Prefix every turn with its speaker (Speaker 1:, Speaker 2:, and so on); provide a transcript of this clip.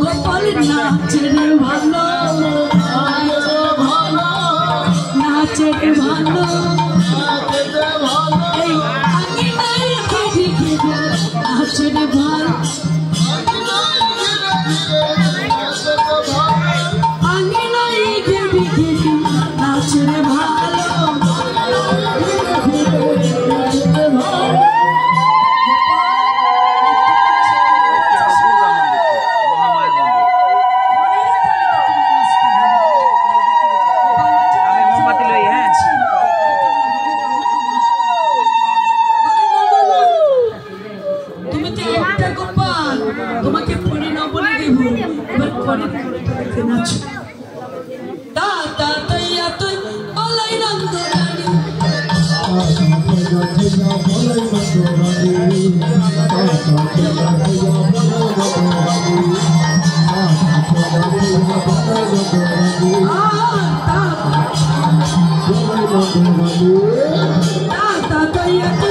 Speaker 1: গোপাল নাচে রে ভালো নাচে রে ভালো এই আঙিনায় ঘিরে ঘিরে নাচে রে ভালো আঙিনায় ঘিরে ঘিরে নাচে রে ভালো তোমাকে পড়ে না বলে দেব এবার পরে পড়ে নাচ তা তা তৈয়া তুই বলাই নন্দরানী তা তা তৈয়া